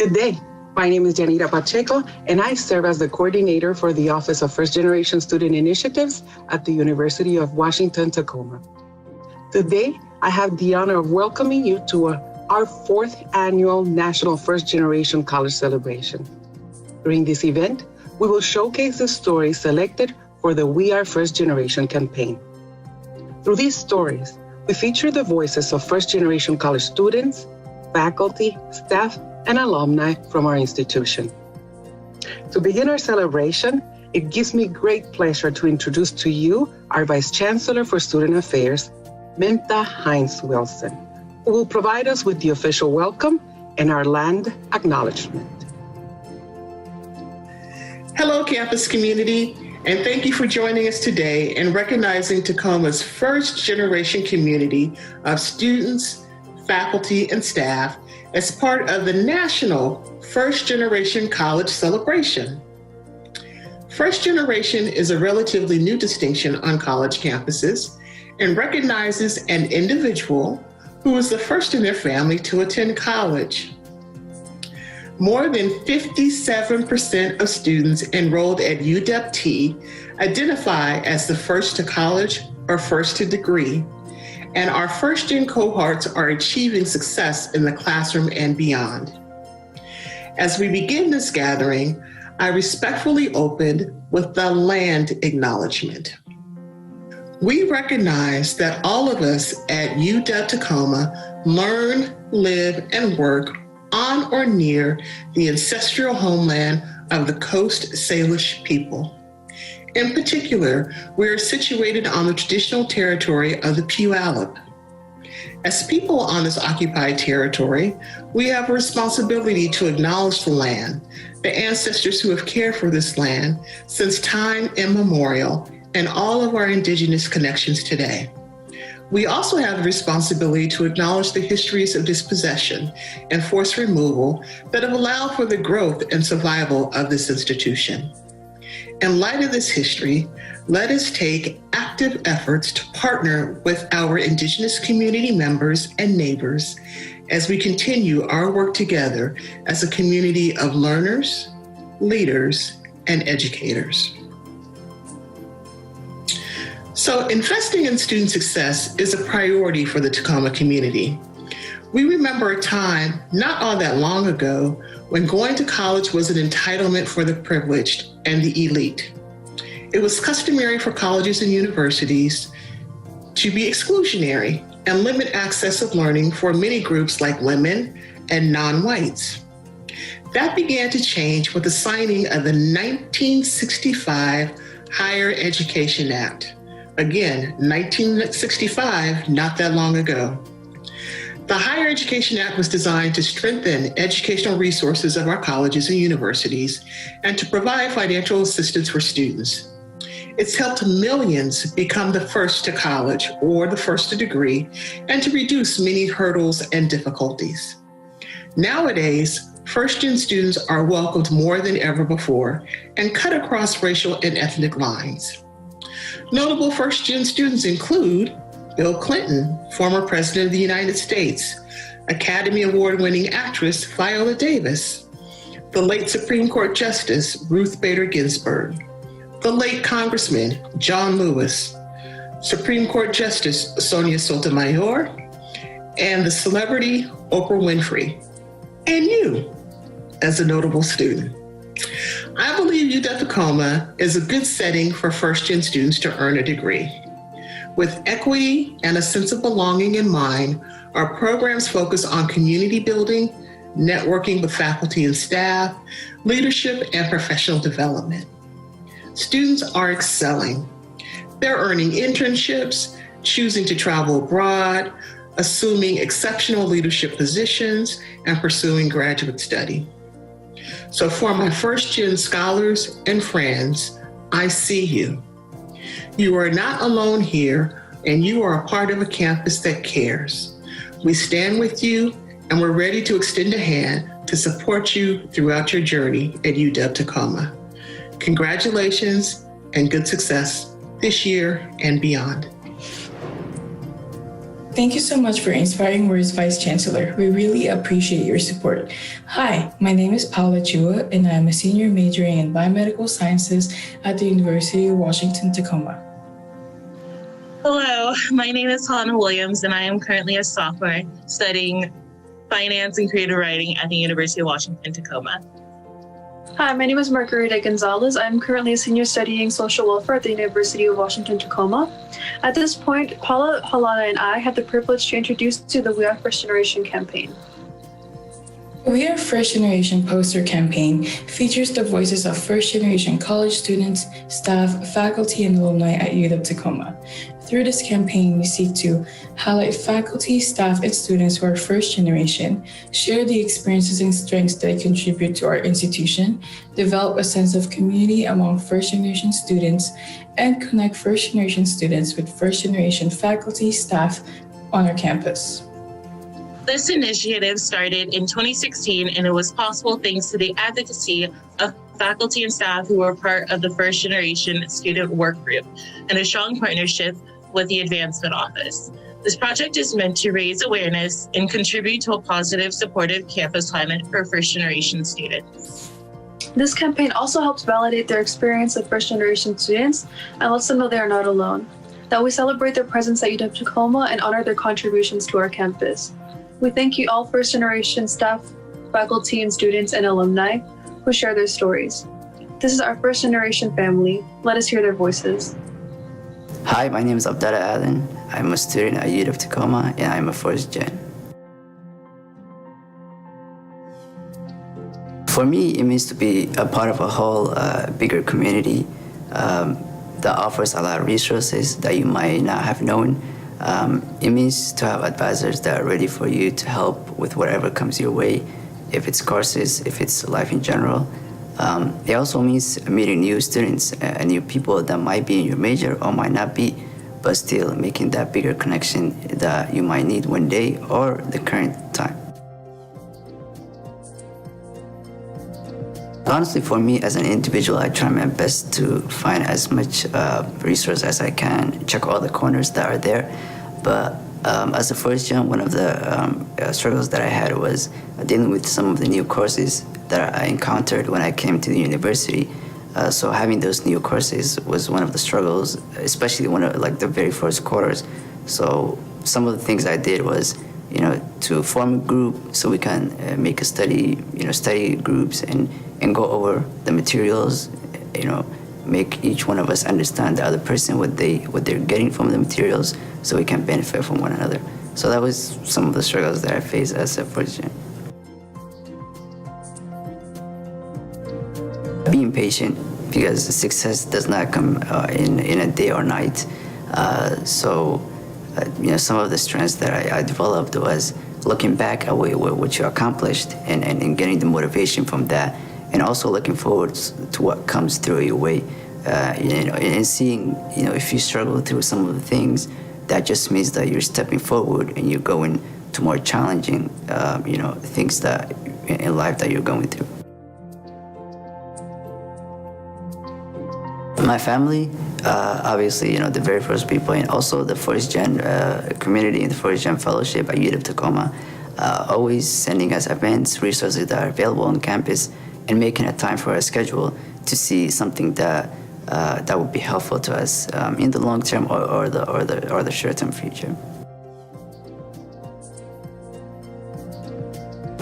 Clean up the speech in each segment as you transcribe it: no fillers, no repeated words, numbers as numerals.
Good day. My name is Janita Pacheco, and I serve as the coordinator for the Office of First Generation Student Initiatives at the University of Washington, Tacoma. Today, I have the honor of welcoming you to our fourth annual National First Generation College Celebration. During this event, we will showcase the stories selected for the We Are First Generation campaign. Through these stories, we feature the voices of First Generation college students, faculty, staff, and alumni from our institution. To begin our celebration, it gives me great pleasure to introduce to you our Vice Chancellor for Student Affairs, Minta Hines Wilson, who will provide us with the official welcome and our land acknowledgement. Hello, campus community, and thank you for joining us today in recognizing Tacoma's first generation community of students, faculty, and staff as part of the National First Generation College Celebration. First generation is a relatively new distinction on college campuses and recognizes an individual who is the first in their family to attend college. More than 57% of students enrolled at UWT identify as the first to college or first to degree, and our first-gen cohorts are achieving success in the classroom and beyond. As we begin this gathering, I respectfully opened with the land acknowledgement. We recognize that all of us at UW Tacoma learn, live, and work on or near the ancestral homeland of the Coast Salish people. In particular, we are situated on the traditional territory of the Puyallup. As people on this occupied territory, we have a responsibility to acknowledge the land, the ancestors who have cared for this land since time immemorial, and all of our indigenous connections today. We also have the responsibility to acknowledge the histories of dispossession and forced removal that have allowed for the growth and survival of this institution. In light of this history, let us take active efforts to partner with our Indigenous community members and neighbors as we continue our work together as a community of learners, leaders, and educators. So investing in student success is a priority for the Tacoma community. We remember a time not all that long ago when going to college was an entitlement for the privileged and the elite. It was customary for colleges and universities to be exclusionary and limit access of learning for many groups like women and non-whites. That began to change with the signing of the 1965 Higher Education Act. Again, 1965, not that long ago. The Higher Education Act was designed to strengthen educational resources of our colleges and universities and to provide financial assistance for students. It's helped millions become the first to college or the first to degree and to reduce many hurdles and difficulties. Nowadays, first-gen students are welcomed more than ever before and cut across racial and ethnic lines. Notable first-gen students include Bill Clinton, former President of the United States, Academy Award-winning actress Viola Davis, the late Supreme Court Justice Ruth Bader Ginsburg, the late Congressman John Lewis, Supreme Court Justice Sonia Sotomayor, and the celebrity Oprah Winfrey, and you as a notable student. I believe UW Tacoma is a good setting for first-gen students to earn a degree. With equity and a sense of belonging in mind, our programs focus on community building, networking with faculty and staff, leadership, and professional development. Students are excelling. They're earning internships, choosing to travel abroad, assuming exceptional leadership positions, and pursuing graduate study. So for my first-gen scholars and friends, I see you. You are not alone here, and you are a part of a campus that cares. We stand with you, and we're ready to extend a hand to support you throughout your journey at UW Tacoma. Congratulations and good success this year and beyond. Thank you so much for inspiring words, Vice Chancellor. We really appreciate your support. Hi, my name is Paula Chua, and I'm a senior majoring in biomedical sciences at the University of Washington, Tacoma. Hello, my name is Hannah Williams, and I am currently a sophomore studying finance and creative writing at the University of Washington, Tacoma. Hi, my name is Margarita Gonzalez. I'm currently a senior studying social welfare at the University of Washington, Tacoma. At this point, Paula, Halana, and I have the privilege to introduce you to the We Are First Generation campaign. We Are First Generation poster campaign features the voices of first generation college students, staff, faculty, and alumni at UW Tacoma. Through this campaign, we seek to highlight faculty, staff, and students who are first generation, share the experiences and strengths that contribute to our institution, develop a sense of community among first generation students, and connect first generation students with first generation faculty, staff on our campus. This initiative started in 2016, and it was possible thanks to the advocacy of faculty and staff who were part of the First Generation Student Work Group and a strong partnership with the Advancement Office. This project is meant to raise awareness and contribute to a positive, supportive campus climate for First Generation students. This campaign also helps validate their experience of First Generation students and lets them know they are not alone, that we celebrate their presence at UW Tacoma and honor their contributions to our campus. We thank you all First Generation staff, faculty, and students and alumni who share their stories. This is our First Generation family. Let us hear their voices. Hi, my name is Abdallah Aden. I'm a student at UW Tacoma, and I'm a first gen. For me, it means to be a part of a whole bigger community that offers a lot of resources that you might not have known. It means to have advisors that are ready for you to help with whatever comes your way, if it's courses, if it's life in general. It also means meeting new students and new people that might be in your major or might not be, but still making that bigger connection that you might need one day or the current time. Honestly, for me as an individual, I try my best to find as much resource as I can, check all the corners that are there. But as a first gen, one of the struggles that I had was dealing with some of the new courses that I encountered when I came to the university. So having those new courses was one of the struggles, especially one of like the very first quarters. So some of the things I did was, to form a group so we can make a study groups and go over the materials, make each one of us understand the other person, what they're getting from the materials, so we can benefit from one another. So that was some of the struggles that I faced as a first gen. Being patient, because success does not come in a day or night. Some of the strengths that I developed was looking back at what you accomplished and getting the motivation from that, and also looking forward to what comes through your way, and seeing, if you struggle through some of the things, that just means that you're stepping forward and you're going to more challenging, things that in life that you're going through. My family, obviously, the very first people, and also the first gen community and the first gen fellowship at UW Tacoma, always sending us events, resources that are available on campus, and making a time for our schedule to see something that would be helpful to us in the long term or the short term future.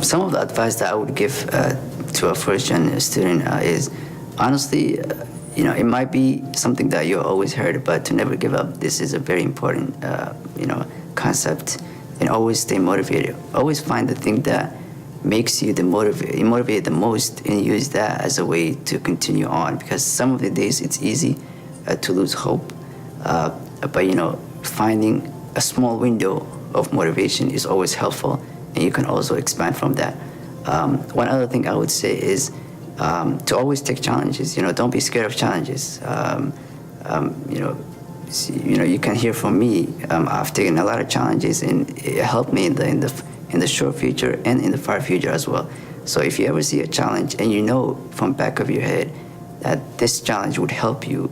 Some of the advice that I would give to a first gen student is, honestly, it might be something that you always heard, but to never give up. This is a very important, concept, and always stay motivated. Always find the thing that makes you motivated the most, and use that as a way to continue on. Because some of the days it's easy to lose hope, but finding a small window of motivation is always helpful, and you can also expand from that. One other thing I would say is, to always take challenges. Don't be scared of challenges. You can hear from me. I've taken a lot of challenges, and it helped me in the short future and in the far future as well. So if you ever see a challenge and from back of your head that this challenge would help you,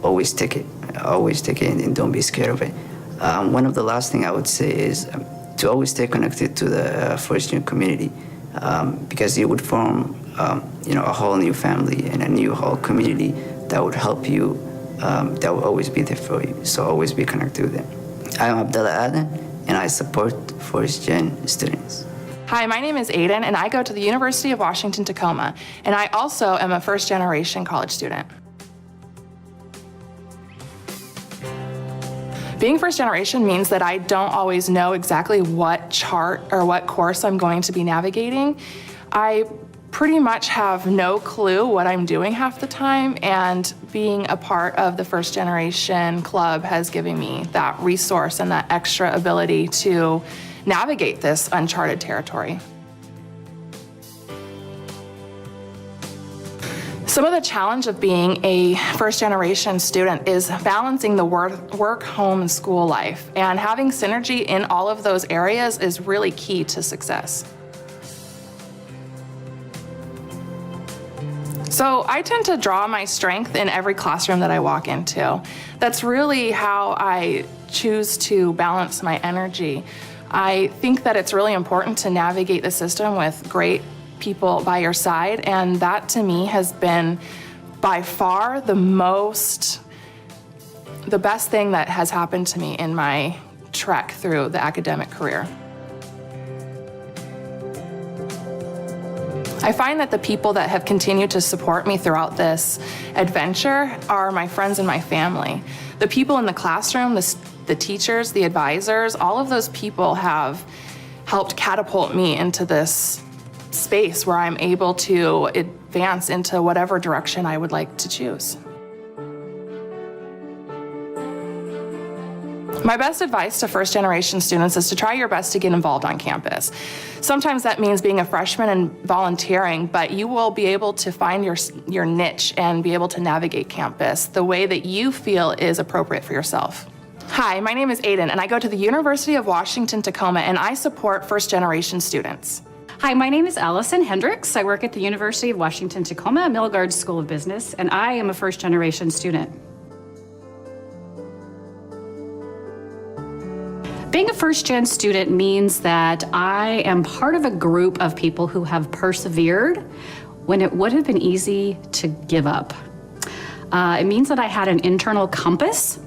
always take it. Always take it, and don't be scared of it. One of the last thing I would say is to always stay connected to the first year community, because you would form a whole new family and a new whole community that would help you, that will always be there for you. So always be connected with them. I'm Abdullah Aden, and I support First Gen students. Hi, my name is Aiden, and I go to the University of Washington, Tacoma, and I also am a first-generation college student. Being first generation means that I don't always know exactly what chart or what course I'm going to be navigating. I pretty much have no clue what I'm doing half the time, and being a part of the First Generation Club has given me that resource and that extra ability to navigate this uncharted territory. Some of the challenge of being a first-generation student is balancing the work, home, and school life, and having synergy in all of those areas is really key to success. So I tend to draw my strength in every classroom that I walk into. That's really how I choose to balance my energy. I think that it's really important to navigate the system with great people by your side, and that to me has been by far the best thing that has happened to me in my trek through the academic career. I find that the people that have continued to support me throughout this adventure are my friends and my family. The people in the classroom, the teachers, the advisors, all of those people have helped catapult me into this space where I'm able to advance into whatever direction I would like to choose. My best advice to first generation students is to try your best to get involved on campus. Sometimes that means being a freshman and volunteering, but you will be able to find your niche and be able to navigate campus the way that you feel is appropriate for yourself. Hi, my name is Aiden, and I go to the University of Washington, Tacoma, and I support first generation students. Hi, my name is Allison Hendricks. I work at the University of Washington, Tacoma, Milgard School of Business, and I am a first generation student. Being a first gen student means that I am part of a group of people who have persevered when it would have been easy to give up. It means that I had an internal compass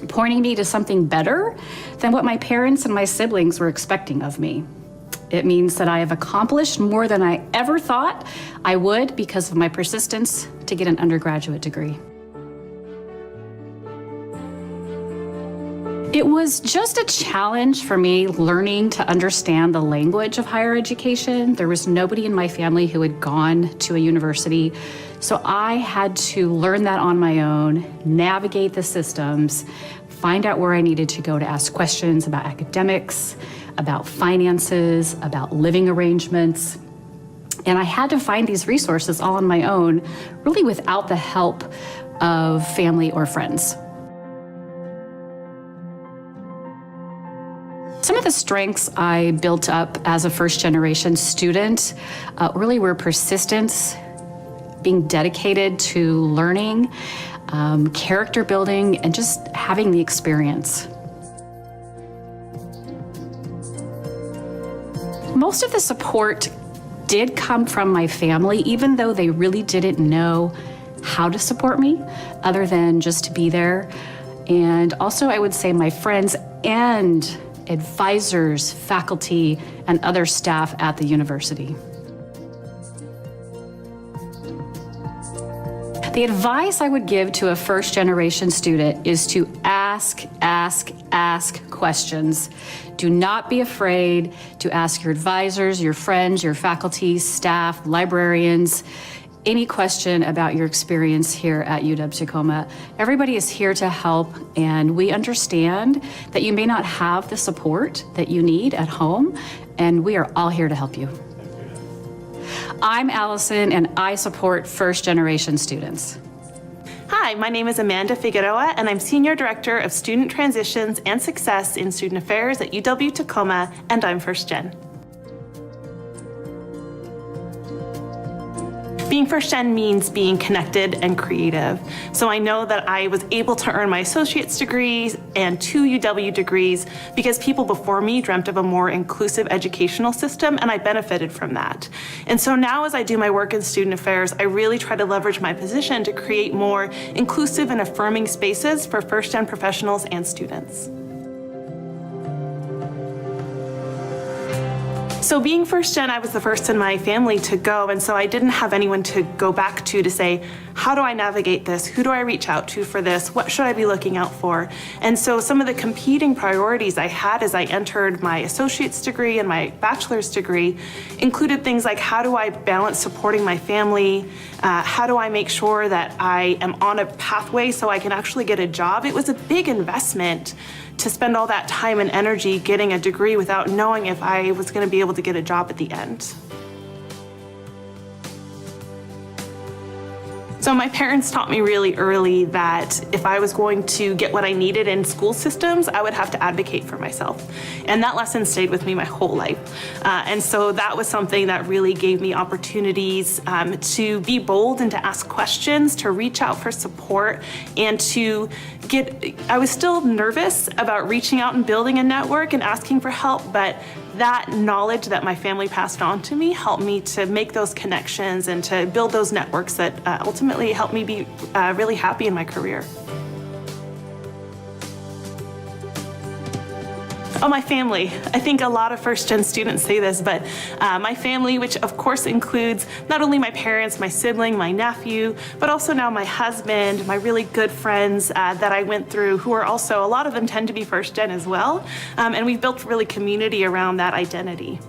pointing me to something better than what my parents and my siblings were expecting of me. It means that I have accomplished more than I ever thought I would because of my persistence to get an undergraduate degree. It was just a challenge for me learning to understand the language of higher education. There was nobody in my family who had gone to a university, so I had to learn that on my own, navigate the systems, find out where I needed to go to ask questions about academics, about finances, about living arrangements. And I had to find these resources all on my own, really without the help of family or friends. Some of the strengths I built up as a first generation student really were persistence, being dedicated to learning, character building, and just having the experience. Most of the support did come from my family, even though they really didn't know how to support me other than just to be there. And also, I would say my friends and advisors, faculty, and other staff at the university. The advice I would give to a first generation student is to ask questions. Do not be afraid to ask your advisors, your friends, your faculty, staff, librarians, any question about your experience here at UW-Tacoma. Everybody is here to help, and we understand that you may not have the support that you need at home, and we are all here to help you. I'm Allison, and I support first generation students. Hi, my name is Amanda Figueroa, and I'm Senior Director of Student Transitions and Success in Student Affairs at UW-Tacoma, and I'm First Gen. Being first gen means being connected and creative. So I know that I was able to earn my associate's degree and 2 UW degrees because people before me dreamt of a more inclusive educational system, and I benefited from that. And so now as I do my work in student affairs, I really try to leverage my position to create more inclusive and affirming spaces for first gen professionals and students. So being first gen, I was the first in my family to go, and so I didn't have anyone to go back to say, how do I navigate this? Who do I reach out to for this? What should I be looking out for? And so some of the competing priorities I had as I entered my associate's degree and my bachelor's degree included things like, how do I balance supporting my family? How do I make sure that I am on a pathway so I can actually get a job? It was a big investment to spend all that time and energy getting a degree without knowing if I was going to be able to get a job at the end. So my parents taught me really early that if I was going to get what I needed in school systems, I would have to advocate for myself. And that lesson stayed with me my whole life. And so that was something that really gave me opportunities to be bold and to ask questions, to reach out for support, and to I was still nervous about reaching out and building a network and asking for help, but that knowledge that my family passed on to me helped me to make those connections and to build those networks that ultimately helped me be really happy in my career. Oh, my family. I think a lot of first-gen students say this, but my family, which of course includes not only my parents, my sibling, my nephew, but also now my husband, my really good friends that I went through who are also, a lot of them tend to be first-gen as well, and we've built really community around that identity.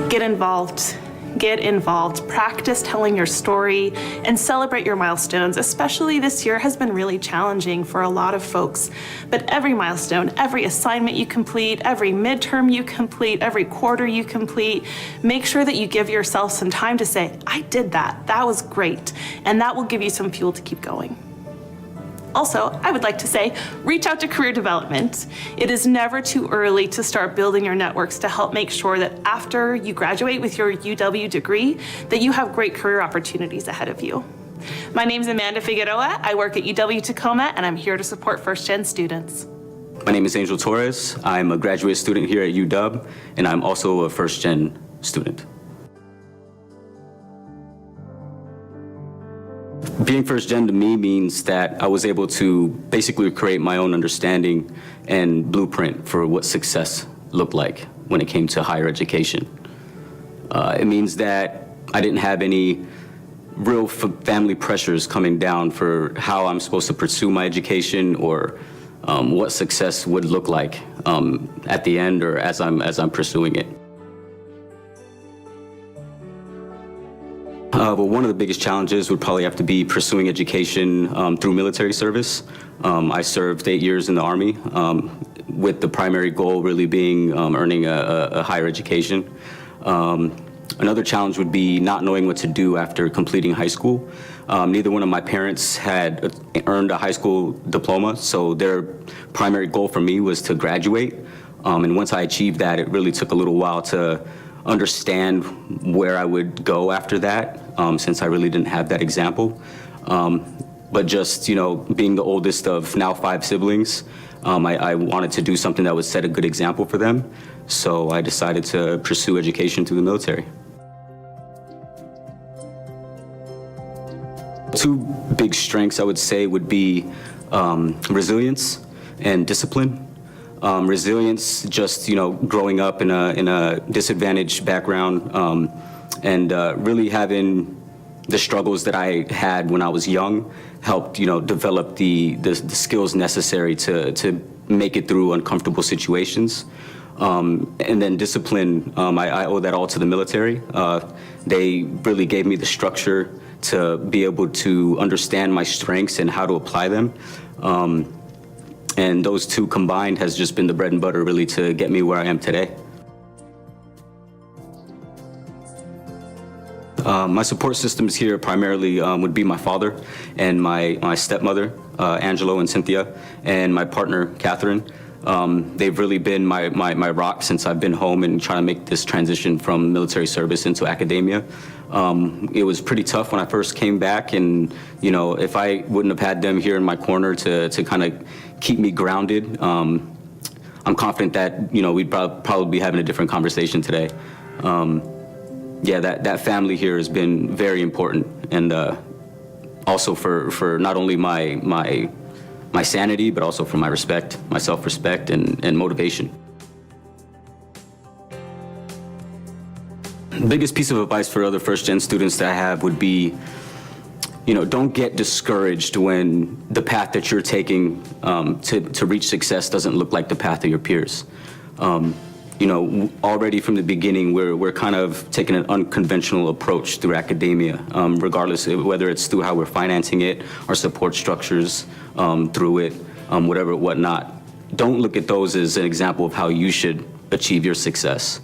Get involved. Get involved, practice telling your story, and celebrate your milestones. Especially this year has been really challenging for a lot of folks. But every milestone, every assignment you complete, every midterm you complete, every quarter you complete, make sure that you give yourself some time to say, I did that, that was great. And that will give you some fuel to keep going. Also, I would like to say, reach out to career development. It is never too early to start building your networks to help make sure that after you graduate with your UW degree, that you have great career opportunities ahead of you. My name is Amanda Figueroa. I work at UW Tacoma, and I'm here to support first-gen students. My name is Angel Torres. I'm a graduate student here at UW, and I'm also a first-gen student. Being first gen to me means that I was able to basically create my own understanding and blueprint for what success looked like when it came to higher education. It means that I didn't have any real family pressures coming down for how I'm supposed to pursue my education or what success would look like at the end or as I'm pursuing it. But one of the biggest challenges would probably have to be pursuing education through military service. I served 8 years in the Army with the primary goal really being earning a higher education. Another challenge would be not knowing what to do after completing high school. Neither one of my parents had earned a high school diploma, so their primary goal for me was to graduate. And once I achieved that, it really took a little while to understand where I would go after that, since I really didn't have that example. But just, being the oldest of now 5 siblings, I wanted to do something that would set a good example for them. So I decided to pursue education through the military. 2 big strengths I would say would be resilience and discipline. Resilience, just growing up in a disadvantaged background, and really having the struggles that I had when I was young helped develop the skills necessary to make it through uncomfortable situations. And then discipline, I owe that all to the military. They really gave me the structure to be able to understand my strengths and how to apply them. And those 2 combined has just been the bread and butter really to get me where I am today. My support systems here primarily would be my father and my stepmother, Angelo and Cynthia, and my partner, Catherine. They've really been my rock since I've been home and trying to make this transition from military service into academia. It was pretty tough when I first came back, and if I wouldn't have had them here in my corner to kind of keep me grounded, I'm confident that we'd probably be having a different conversation today. Yeah, that family here has been very important, and also for not only my sanity, but also for my self-respect, and motivation. The biggest piece of advice for other first-gen students that I have would be, don't get discouraged when the path that you're taking to reach success doesn't look like the path of your peers. Already from the beginning, we're kind of taking an unconventional approach through academia, regardless of whether it's through how we're financing it, our support structures through it, whatnot. Don't look at those as an example of how you should achieve your success.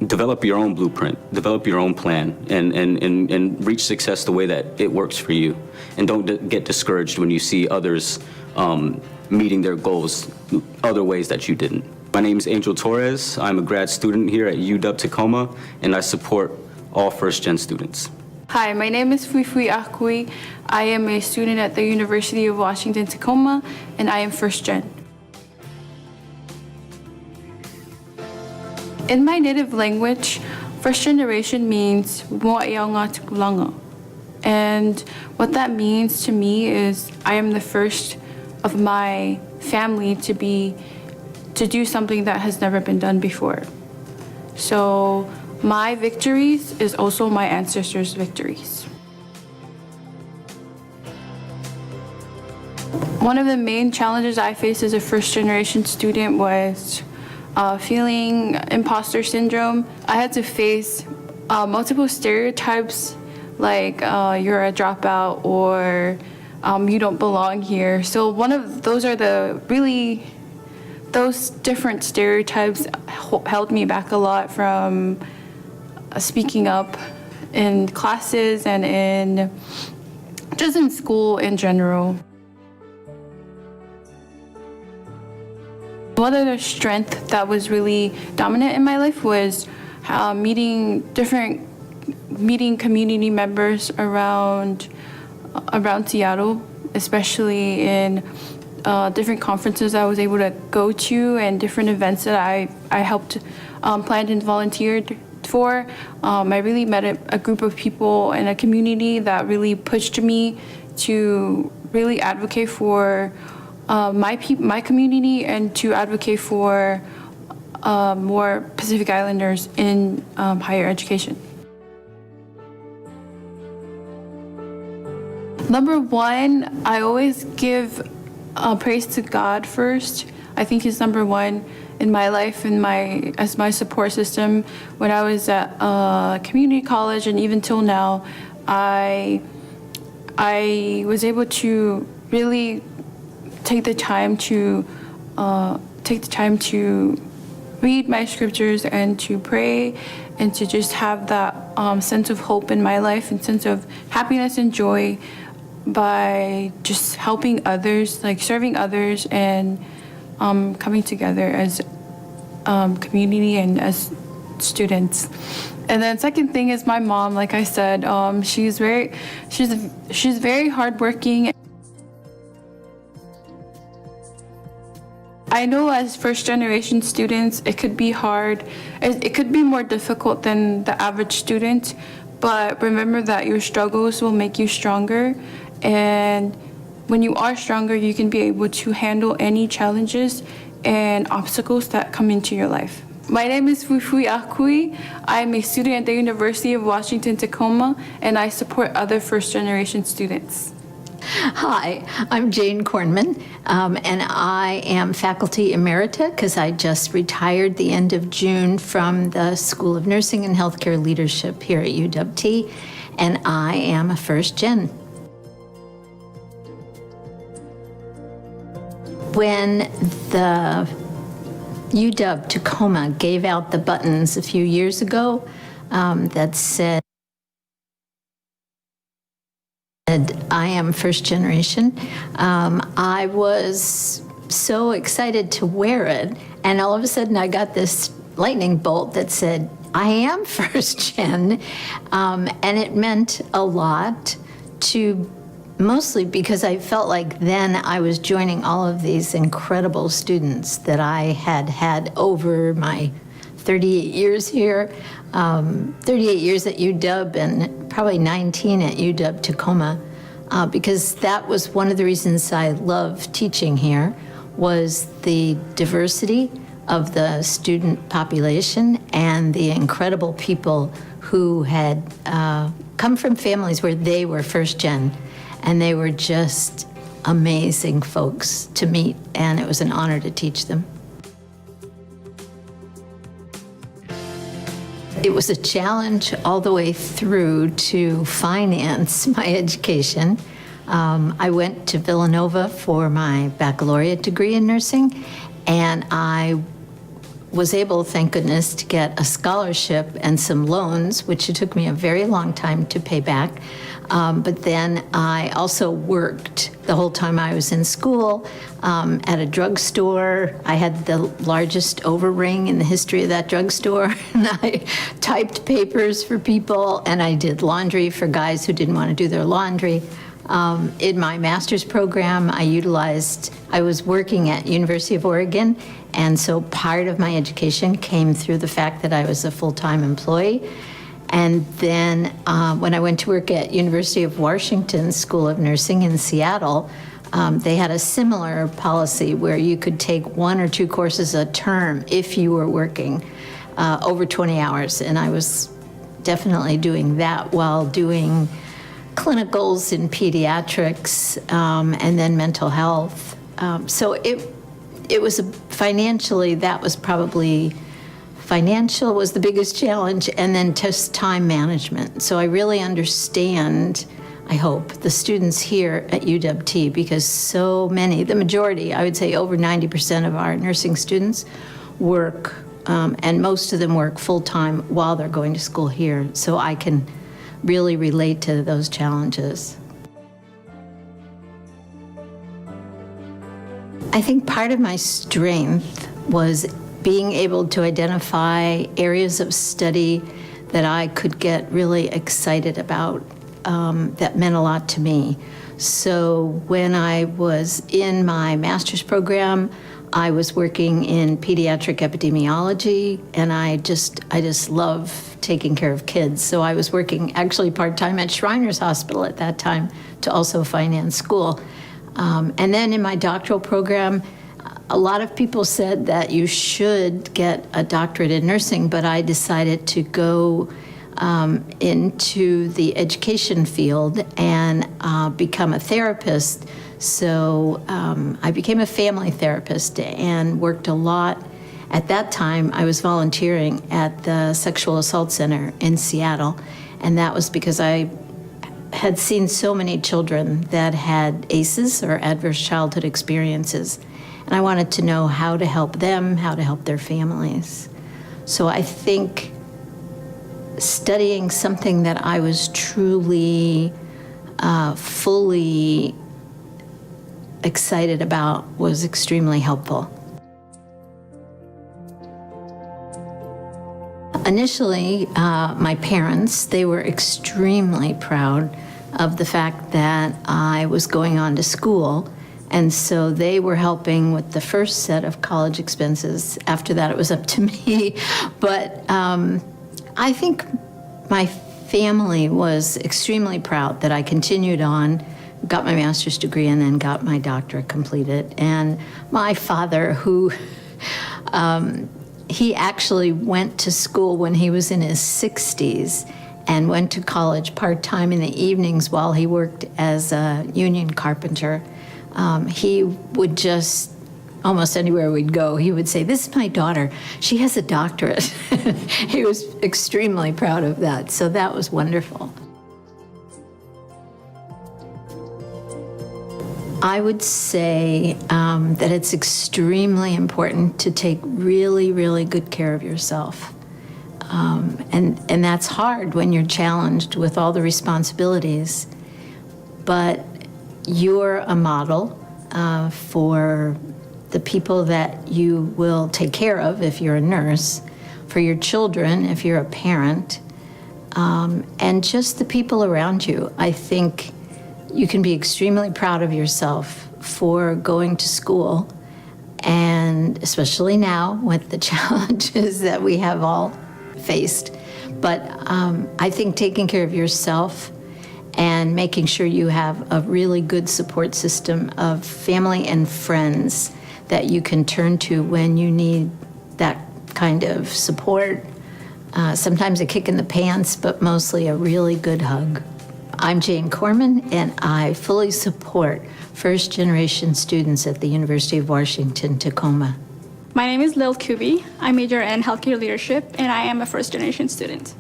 Develop your own blueprint, develop your own plan, and reach success the way that it works for you. And don't get discouraged when you see others meeting their goals other ways that you didn't. My name is Angel Torres. I'm a grad student here at UW Tacoma, and I support all first-gen students. Hi, my name is Fuifui Akui. I am a student at the University of Washington, Tacoma, and I am first-gen. In my native language, first generation means mo'ayanga tukulanga. And what that means to me is I am the first of my family to do something that has never been done before. So my victories is also my ancestors' victories. One of the main challenges I faced as a first generation student was feeling imposter syndrome. I had to face multiple stereotypes like you're a dropout or you don't belong here. So those different stereotypes held me back a lot from speaking up in classes and just in school in general. One of the strength that was really dominant in my life was meeting community members around Seattle, especially in different conferences I was able to go to and different events that I helped plan and volunteered for. I really met a group of people in a community that really pushed me to really advocate for my community and to advocate for more Pacific Islanders in higher education. Number one, I always give praise to God first. I think He's number one in my life, as my support system. When I was at community college and even till now, I was able to really take the time to read my scriptures and to pray and to just have that sense of hope in my life and sense of happiness and joy by just helping others, like serving others and coming together as community and as students. And then second thing is my mom. Like I said, she's very hardworking. I know as first generation students, it could be hard. It could be more difficult than the average student, but remember that your struggles will make you stronger. And when you are stronger, you can be able to handle any challenges and obstacles that come into your life. My name is Fuifui Akui. I am a student at the University of Washington, Tacoma, and I support other first generation students. Hi, I'm Jane Kornman, and I am faculty emerita because I just retired the end of June from the School of Nursing and Healthcare Leadership here at UWT, and I am a first gen. When the UW Tacoma gave out the buttons a few years ago that said, I am first generation, I was so excited to wear it, and all of a sudden I got this lightning bolt that said, I am First Gen, and it meant a lot to, mostly because I felt like then I was joining all of these incredible students that I had had over my 38 years here, 38 years at UW and probably 19 at UW Tacoma, because that was one of the reasons I love teaching here, was the diversity of the student population and the incredible people who had come from families where they were First Gen, and they were just amazing folks to meet, and it was an honor to teach them. It was a challenge all the way through to finance my education. I went to Villanova for my baccalaureate degree in nursing, and I was able, thank goodness, to get a scholarship and some loans, which it took me a very long time to pay back. But then I also worked the whole time I was in school at a drugstore. I had the largest overring in the history of that drugstore, and I typed papers for people, and I did laundry for guys who didn't want to do their laundry. In my master's program, I was working at University of Oregon, and so part of my education came through the fact that I was a full-time employee. And then when I went to work at University of Washington School of Nursing in Seattle, they had a similar policy where you could take 1 or 2 courses a term if you were working over 20 hours. And I was definitely doing that while doing clinicals in pediatrics and then mental health. So it was financially, that was probably, financial was the biggest challenge, and then just time management. So I really understand, I hope, the students here at UWT, because so many, the majority, I would say over 90% of our nursing students work, and most of them work full-time while they're going to school here. So I can really relate to those challenges. I think part of my strength was being able to identify areas of study that I could get really excited about, that meant a lot to me. So when I was in my master's program, I was working in pediatric epidemiology, and I just love taking care of kids. So I was working actually part-time at Shriners Hospital at that time to also finance school. And then in my doctoral program, a lot of people said that you should get a doctorate in nursing, but I decided to go into the education field and become a therapist. So I became a family therapist and worked a lot. At that time, I was volunteering at the Sexual Assault Center in Seattle, and that was because I had seen so many children that had ACEs, or adverse childhood experiences, and I wanted to know how to help them, how to help their families. So I think studying something that I was truly, fully excited about was extremely helpful. Initially, my parents, they were extremely proud of the fact that I was going on to school, and so they were helping with the first set of college expenses. After that, it was up to me. But I think my family was extremely proud that I continued on, got my master's degree, and then got my doctorate completed. And my father, who he actually went to school when he was in his 60s and went to college part-time in the evenings while he worked as a union carpenter. He would just, almost anywhere we'd go, he would say, "This is my daughter. She has a doctorate." He was extremely proud of that, so that was wonderful. I would say that it's extremely important to take really, really good care of yourself. And that's hard when you're challenged with all the responsibilities. But you're a model for the people that you will take care of if you're a nurse, for your children if you're a parent, and just the people around you. I think you can be extremely proud of yourself for going to school, and especially now with the challenges that we have all faced. But I think taking care of yourself and making sure you have a really good support system of family and friends that you can turn to when you need that kind of support. Sometimes a kick in the pants, but mostly a really good hug. I'm Jane Corman, and I fully support First Generation students at the University of Washington, Tacoma. My name is Lil Kubi. I major in healthcare leadership, and I am a First Generation student.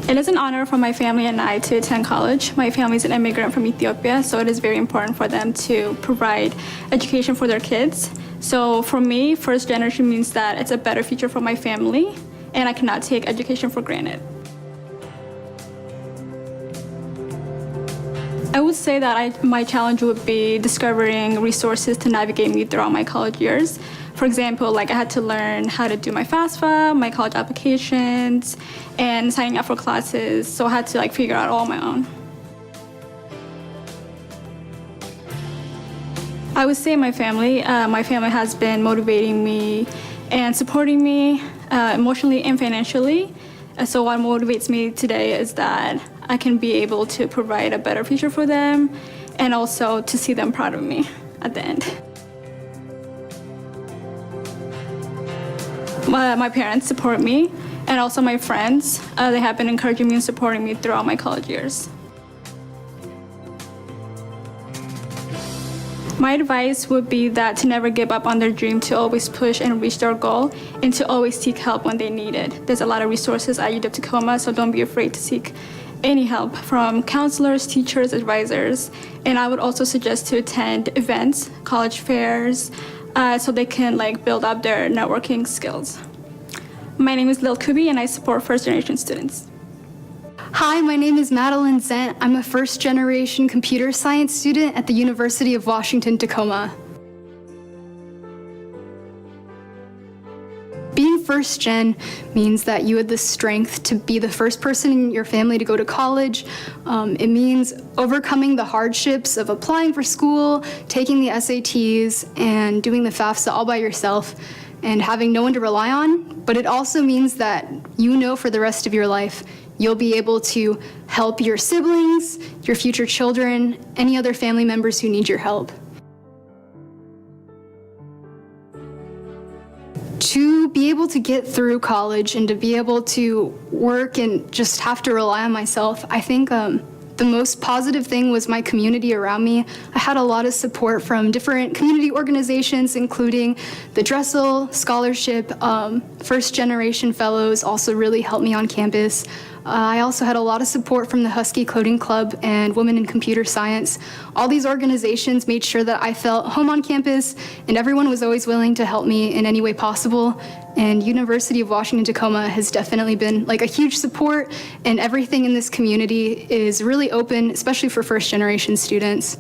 It is an honor for my family and I to attend college. My family is an immigrant from Ethiopia, so it is very important for them to provide education for their kids. So for me, first generation means that it's a better future for my family, and I cannot take education for granted. I would say that my challenge would be discovering resources to navigate me throughout my college years. For example, I had to learn how to do my FAFSA, my college applications, and signing up for classes. So I had to figure out all on my own. I would say my family has been motivating me and supporting me emotionally and financially. So what motivates me today is that I can be able to provide a better future for them and also to see them proud of me at the end. My parents support me, and also my friends. They have been encouraging me and supporting me throughout my college years. My advice would be that to never give up on their dream, to always push and reach their goal, and to always seek help when they need it. There's a lot of resources at UW Tacoma, so don't be afraid to seek any help from counselors, teachers, advisors. And I would also suggest to attend events, college fairs, so they can build up their networking skills. My name is Lil Kubi, and I support First Generation students. Hi, my name is Madeline Zent. I'm a first generation computer science student at the University of Washington, Tacoma. Being first gen means that you had the strength to be the first person in your family to go to college. It means overcoming the hardships of applying for school, taking the SATs, and doing the FAFSA all by yourself and having no one to rely on. But it also means that for the rest of your life, you'll be able to help your siblings, your future children, any other family members who need your help. To be able to get through college and to be able to work and just have to rely on myself, I think the most positive thing was my community around me. I had a lot of support from different community organizations, including the Dressel Scholarship. First Generation Fellows also really helped me on campus. I also had a lot of support from the Husky Coding Club and Women in Computer Science. All these organizations made sure that I felt home on campus, and everyone was always willing to help me in any way possible. And University of Washington Tacoma has definitely been a huge support, and everything in this community is really open, especially for first generation students.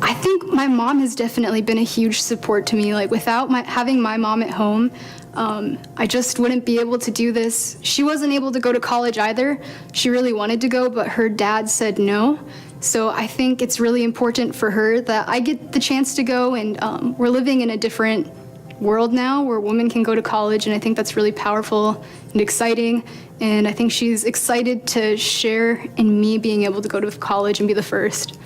I think my mom has definitely been a huge support to me. Without having my mom at home, I just wouldn't be able to do this. She wasn't able to go to college either. She really wanted to go, but her dad said no. So I think it's really important for her that I get the chance to go, and we're living in a different world now where women can go to college, and I think that's really powerful and exciting. And I think she's excited to share in me being able to go to college and be the first.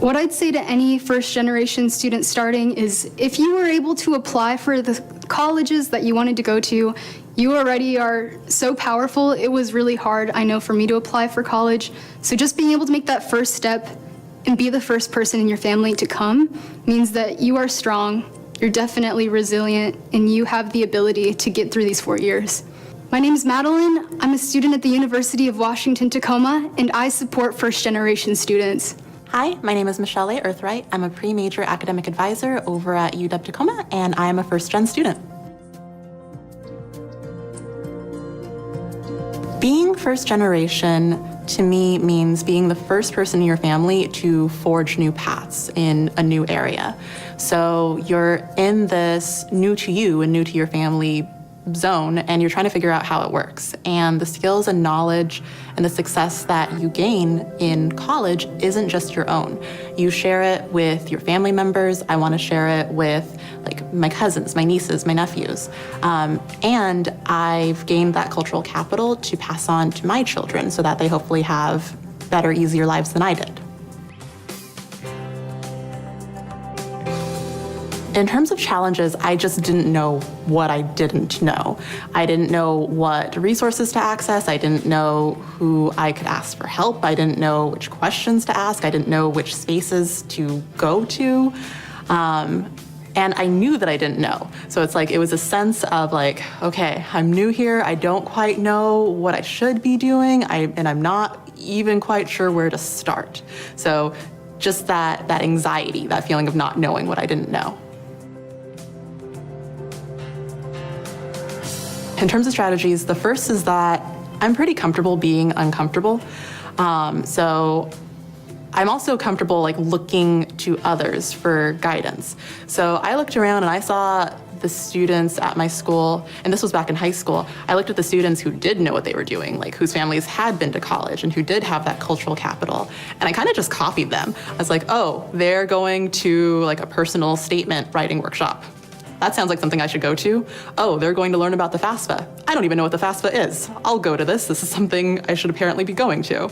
What I'd say to any first generation student starting is if you were able to apply for the colleges that you wanted to go to, you already are so powerful. It was really hard, I know, for me to apply for college. So just being able to make that first step and be the first person in your family to come means that you are strong, you're definitely resilient, and you have the ability to get through these 4 years. My name is Madeline. I'm a student at the University of Washington, Tacoma, and I support first generation students. Hi, my name is Michelle A. Earthright. I'm a pre-major academic advisor over at UW Tacoma, and I am a first-gen student. first generation to me means being the first person in your family to forge new paths in a new area. So you're in this new to you and new to your family zone, and you're trying to figure out how it works. And the skills and knowledge and the success that you gain in college isn't just your own. You share it with your family members. I want to share it with like my cousins, my nieces, my nephews. And I've gained that cultural capital to pass on to my children so that they hopefully have better, easier lives than I did. In terms of challenges, I just didn't know what I didn't know. I didn't know what resources to access. I didn't know who I could ask for help. I didn't know which questions to ask. I didn't know which spaces to go to. And I knew that I didn't know. So it's like, it was a sense of like, okay, I'm new here. I don't quite know what I should be doing. And I'm not even quite sure where to start. So just that anxiety, that feeling of not knowing what I didn't know. In terms of strategies, the first is that I'm pretty comfortable being uncomfortable. So I'm also comfortable like looking to others for guidance. So I looked around and I saw the students at my school, and this was back in high school. I looked at the students who did know what they were doing, like whose families had been to college and who did have that cultural capital. And I kind of just copied them. I was like, oh, they're going to like a personal statement writing workshop. That sounds like something I should go to. Oh, they're going to learn about the FAFSA. I don't even know what the FAFSA is. I'll go to this. This is something I should apparently be going to.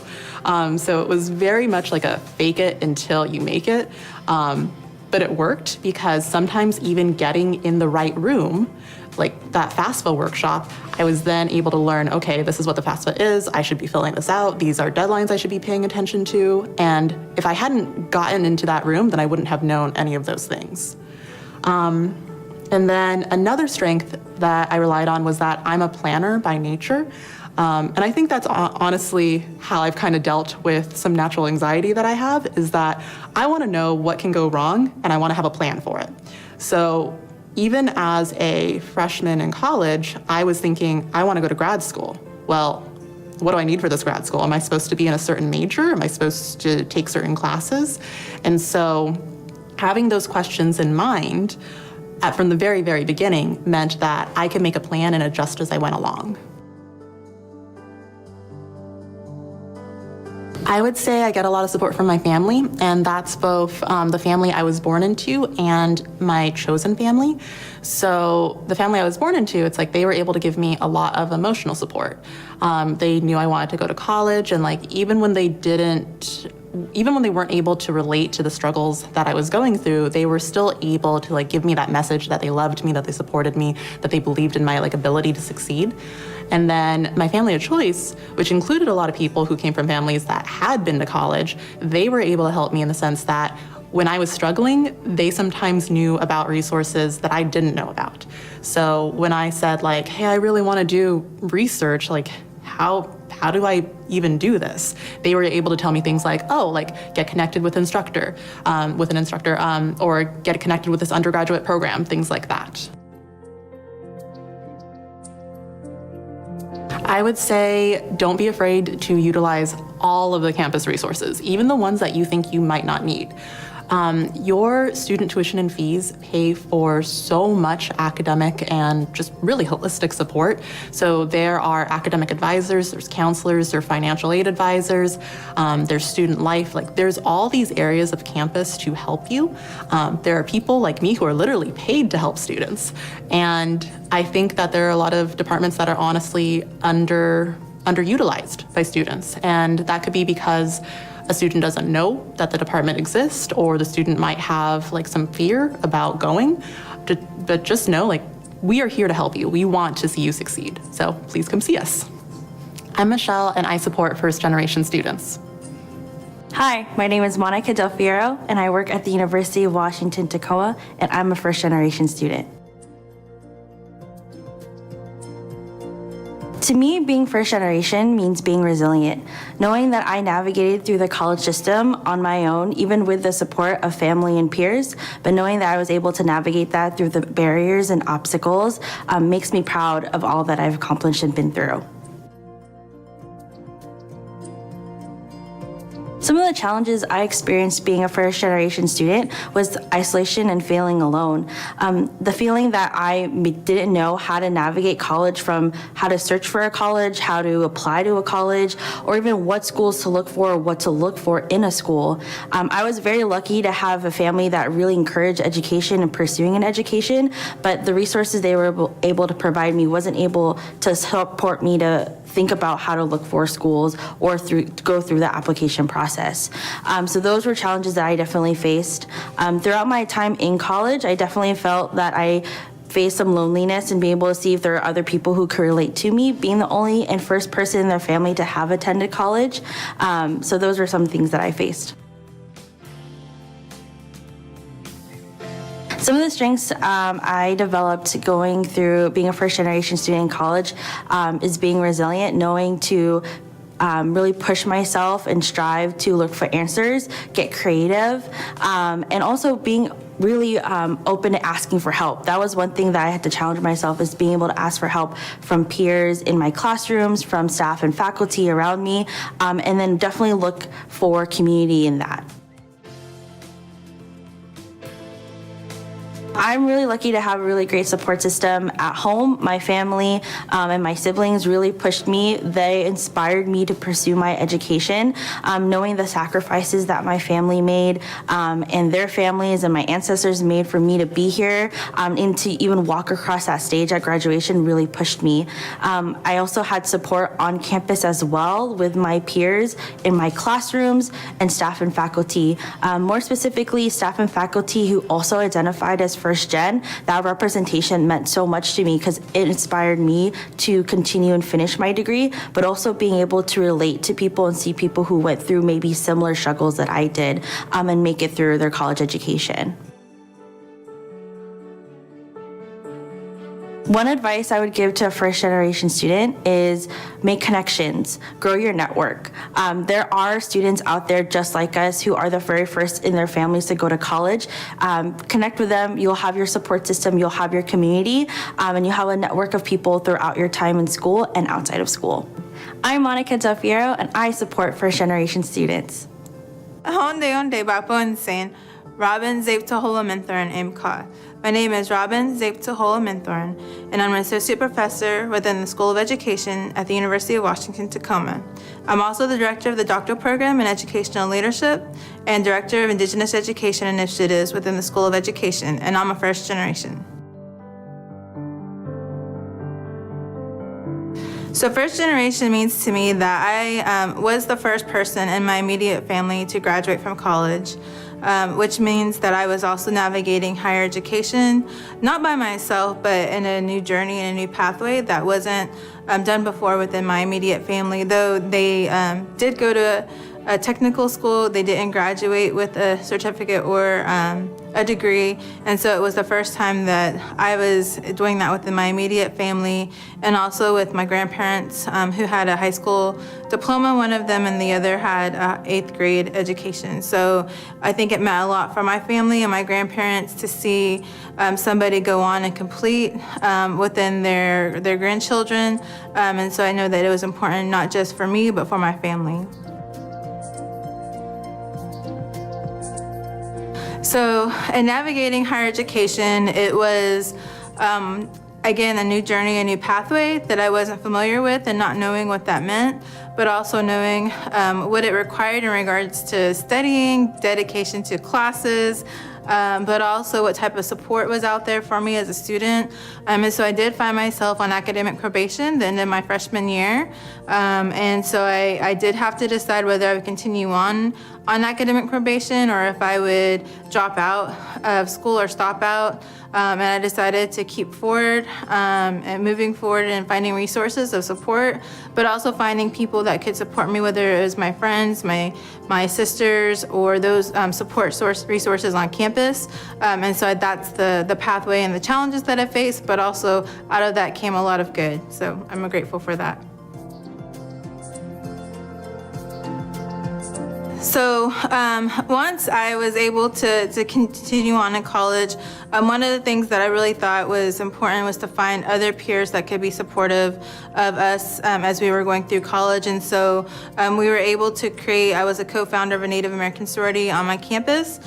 So it was very much like a fake it until you make it. But it worked because sometimes even getting in the right room, like that FAFSA workshop, I was then able to learn, okay, this is what the FAFSA is. I should be filling this out. These are deadlines I should be paying attention to. And if I hadn't gotten into that room, then I wouldn't have known any of those things. And then another strength that I relied on was that I'm a planner by nature. And I think that's honestly how I've kind of dealt with some natural anxiety that I have, is that I want to know what can go wrong and I want to have a plan for it. So even as a freshman in college, I was thinking, I want to go to grad school. Well, what do I need for this grad school? Am I supposed to be in a certain major? Am I supposed to take certain classes? And so having those questions in mind from the very, very beginning meant that I could make a plan and adjust as I went along. I would say I get a lot of support from my family, and that's both the family I was born into and my chosen family. So the family I was born into, it's like they were able to give me a lot of emotional support. They knew I wanted to go to college, and like even when they weren't able to relate to the struggles that I was going through, they were still able to like give me that message that they loved me, that they supported me, that they believed in my like ability to succeed. And then my family of choice, which included a lot of people who came from families that had been to college, they were able to help me in the sense that when I was struggling, they sometimes knew about resources that I didn't know about. So when I said like, hey, I really want to do research, like how do I even do this? They were able to tell me things like, oh, like get connected with an instructor, or get connected with this undergraduate program, things like that. I would say don't be afraid to utilize all of the campus resources, even the ones that you think you might not need. Your student tuition and fees pay for so much academic and just really holistic support. So there are academic advisors, there's counselors, there's financial aid advisors, there's student life. Like there's all these areas of campus to help you. There are people like me who are literally paid to help students. And I think that there are a lot of departments that are honestly underutilized by students. And that could be because a student doesn't know that the department exists, or the student might have like some fear about going, but just know like we are here to help you. We want to see you succeed. So please come see us. I'm Michelle and I support First Generation students. Hi, my name is Monica Del Fiero and I work at the University of Washington, Tacoma, and I'm a First Generation student. To me, being first generation means being resilient, knowing that I navigated through the college system on my own, even with the support of family and peers, but knowing that I was able to navigate that through the barriers and obstacles makes me proud of all that I've accomplished and been through. challenges I experienced being a first generation student was isolation and feeling alone. The feeling that I didn't know how to navigate college, from how to search for a college, how to apply to a college, or even what schools to look for or what to look for in a school. I was very lucky to have a family that really encouraged education and pursuing an education, but the resources they were able to provide me wasn't able to support me to think about how to look for schools or go through the application process. So those were challenges that I definitely faced. Throughout my time in college, I definitely felt that I faced some loneliness and being able to see if there are other people who could relate to me, being the only and first person in their family to have attended college. So those are some things that I faced. Some of the strengths I developed going through being a first generation student in college is being resilient, knowing to really push myself and strive to look for answers, get creative, and also being really open to asking for help. That was one thing that I had to challenge myself, is being able to ask for help from peers in my classrooms, from staff and faculty around me, and then definitely look for community in that. I'm really lucky to have a really great support system at home. My family and my siblings really pushed me. They inspired me to pursue my education, knowing the sacrifices that my family made and their families and my ancestors made for me to be here, and to even walk across that stage at graduation really pushed me. I also had support on campus as well with my peers in my classrooms and staff and faculty. More specifically, staff and faculty who also identified as first gen. That representation meant so much to me because it inspired me to continue and finish my degree, but also being able to relate to people and see people who went through maybe similar struggles that I did, and make it through their college education. One advice I would give to a first generation student is make connections, grow your network. There are students out there just like us who are the very first in their families to go to college. Connect with them, you'll have your support system, you'll have your community, and you'll have a network of people throughout your time in school and outside of school. I'm Monica Del Fiero, and I support first generation students. Robin Zaptahola Minthorn Imka. My name is Robin Zaptahola Minthorn, and I'm an associate professor within the School of Education at the University of Washington, Tacoma. I'm also the director of the doctoral program in educational leadership and director of Indigenous education initiatives within the School of Education, and I'm a first generation. So first generation means to me that I was the first person in my immediate family to graduate from college, which means that I was also navigating higher education, not by myself, but in a new journey and a new pathway that wasn't done before within my immediate family. Though they did go to a technical school, they didn't graduate with a certificate or a degree, and so it was the first time that I was doing that within my immediate family, and also with my grandparents who had a high school diploma, one of them, and the other had 8th grade education. So I think it meant a lot for my family and my grandparents to see somebody go on and complete within their grandchildren, and so I know that it was important not just for me, but for my family. So in navigating higher education, it was, again, a new journey, a new pathway that I wasn't familiar with, and not knowing what that meant, but also knowing what it required in regards to studying, dedication to classes, but also what type of support was out there for me as a student. And so I did find myself on academic probation the end of my freshman year. And so I did have to decide whether I would continue on academic probation or if I would drop out of school or stop out. And I decided to keep forward and moving forward and finding resources of support, but also finding people that could support me, whether it was my friends, my sisters, or those support resources on campus. And so that's the pathway and the challenges that I faced, but also out of that came a lot of good. So I'm grateful for that. So once I was able to continue on in college, one of the things that I really thought was important was to find other peers that could be supportive of us as we were going through college. And so we were able to create, I was a co-founder of a Native American sorority on my campus,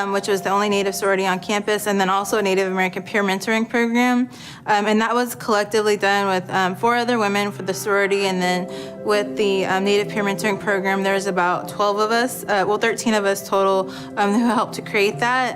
which was the only Native sorority on campus, and then also a Native American peer mentoring program. And that was collectively done with 4 other women for the sorority, and then with the Native peer mentoring program, there's about 12 of us, 13 of us total who helped to create that.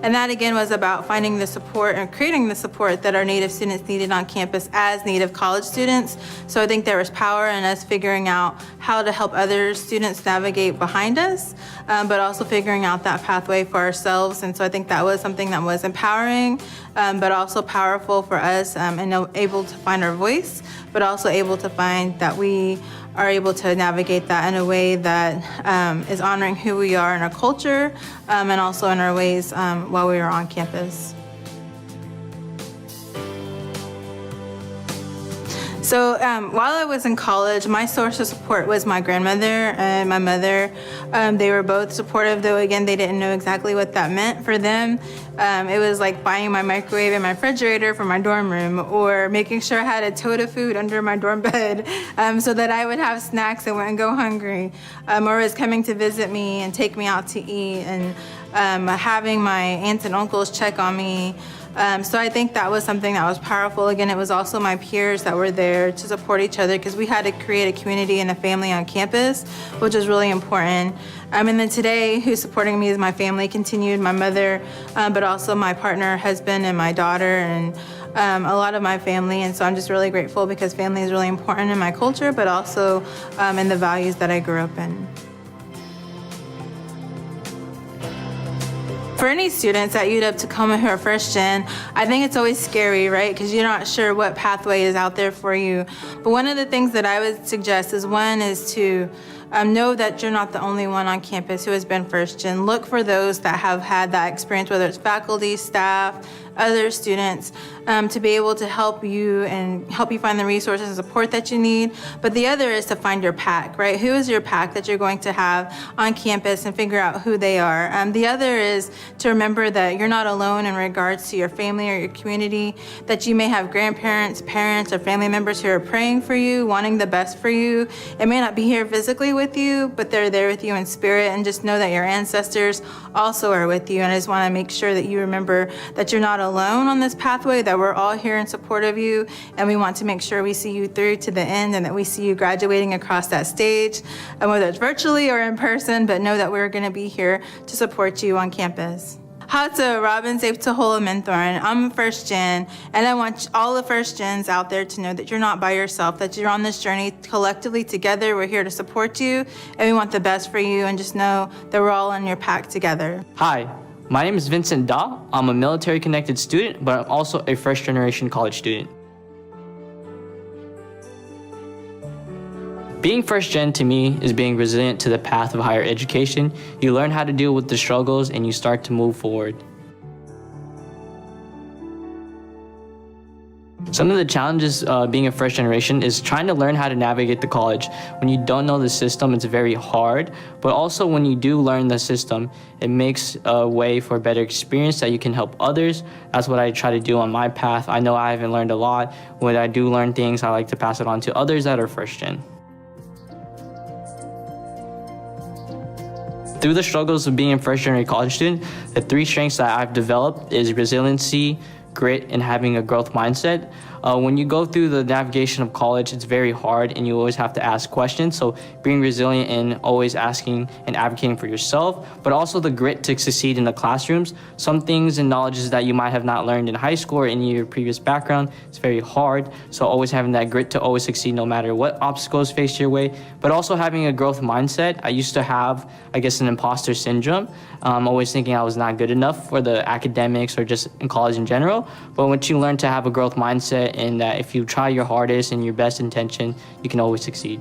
And that again was about finding the support and creating the support that our Native students needed on campus as Native college students. So I think there was power in us figuring out how to help other students navigate behind us, but also figuring out that pathway for ourselves. And so I think that was something that was empowering, but also powerful for us, and able to find our voice, but also able to find that we are able to navigate that in a way that is honoring who we are in our culture, and also in our ways while we were on campus. So while I was in college, my source of support was my grandmother and my mother. They were both supportive, though again, they didn't know exactly what that meant for them. It was like buying my microwave and my refrigerator for my dorm room, or making sure I had a tote of food under my dorm bed so that I would have snacks and wouldn't go hungry, or was coming to visit me and take me out to eat, and having my aunts and uncles check on me. So I think that was something that was powerful. Again, it was also my peers that were there to support each other, because we had to create a community and a family on campus, which is really important. And then today, who's supporting me is my family, continued, my mother, but also my partner, husband, and my daughter, and a lot of my family. And so I'm just really grateful, because family is really important in my culture, but also in the values that I grew up in. For any students at UW-Tacoma who are first gen, I think it's always scary, right? Because you're not sure what pathway is out there for you. But one of the things that I would suggest is, one is to know that you're not the only one on campus who has been first gen. Look for those that have had that experience, whether it's faculty, staff, other students, to be able to help you and help you find the resources and support that you need. But the other is to find your pack, right? Who is your pack that you're going to have on campus, and figure out who they are. The other is to remember that you're not alone in regards to your family or your community, that you may have grandparents, parents, or family members who are praying for you, wanting the best for you. It may not be here physically with you, but they're there with you in spirit, and just know that your ancestors also are with you. And I just want to make sure that you remember that you're not alone on this pathway, that we're all here in support of you, and we want to make sure we see you through to the end, and that we see you graduating across that stage, and whether it's virtually or in person, but know that we're going to be here to support you on campus. Hata Robin Zeptahola Menthorn. I'm a first gen, and I want all the first gens out there to know that you're not by yourself, that you're on this journey collectively together. We're here to support you, and we want the best for you, and just know that we're all in your pack together. Hi, my name is Vincent Da. I'm a military-connected student, but I'm also a first-generation college student. Being first gen to me is being resilient to the path of higher education. You learn how to deal with the struggles, and you start to move forward. Some of the challenges being a first generation is trying to learn how to navigate the college. When you don't know the system, it's very hard, but also when you do learn the system, it makes a way for a better experience that you can help others. That's what I try to do on my path. I know I haven't learned a lot. When I do learn things, I like to pass it on to others that are first gen. Through the struggles of being a first-generation college student, the 3 strengths that I've developed is resiliency, grit, and having a growth mindset. When you go through the navigation of college, it's very hard, and you always have to ask questions. So being resilient and always asking and advocating for yourself, but also the grit to succeed in the classrooms. Some things and knowledges that you might have not learned in high school or in your previous background, it's very hard. So always having that grit to always succeed no matter what obstacles face your way, but also having a growth mindset. I used to have, I guess, an imposter syndrome. Always thinking I was not good enough for the academics or just in college in general. But once you learn to have a growth mindset, and that if you try your hardest and your best intention, you can always succeed.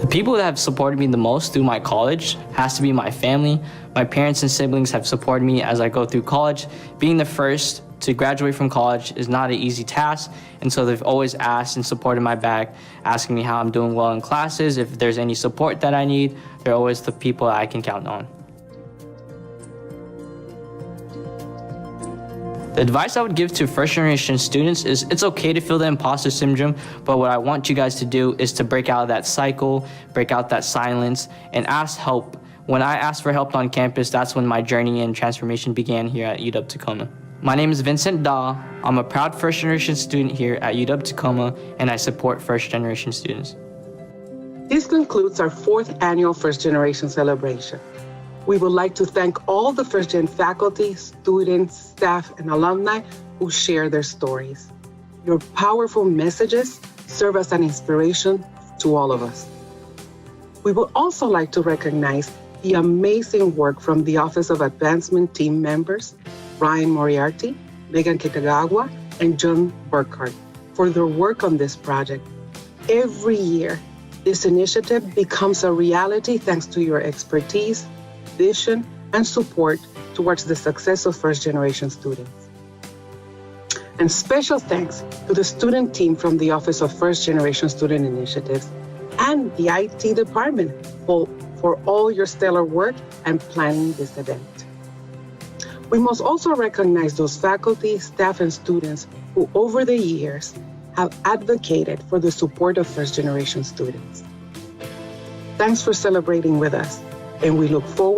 The people that have supported me the most through my college has to be my family. My parents and siblings have supported me as I go through college. Being the first to graduate from college is not an easy task, and so they've always asked and supported my back, asking me how I'm doing well in classes, if there's any support that I need. They're always the people I can count on. The advice I would give to first generation students is it's okay to feel the imposter syndrome, but what I want you guys to do is to break out of that cycle, break out that silence, and ask help. When I asked for help on campus, that's when my journey and transformation began here at UW Tacoma. My name is Vincent Dahl. I'm a proud first generation student here at UW Tacoma, and I support first generation students. This concludes our 4th annual First Generation celebration. We would like to thank all the First Gen faculty, students, staff, and alumni who share their stories. Your powerful messages serve as an inspiration to all of us. We would also like to recognize the amazing work from the Office of Advancement team members, Ryan Moriarty, Megan Kitagawa, and John Burkhart, for their work on this project. Every year, this initiative becomes a reality thanks to your expertise, vision, and support towards the success of first generation students. And special thanks to the student team from the Office of First Generation Student Initiatives and the IT department for all your stellar work and planning this event. We must also recognize those faculty, staff, and students who over the years have advocated for the support of first generation students. Thanks for celebrating with us, and we look forward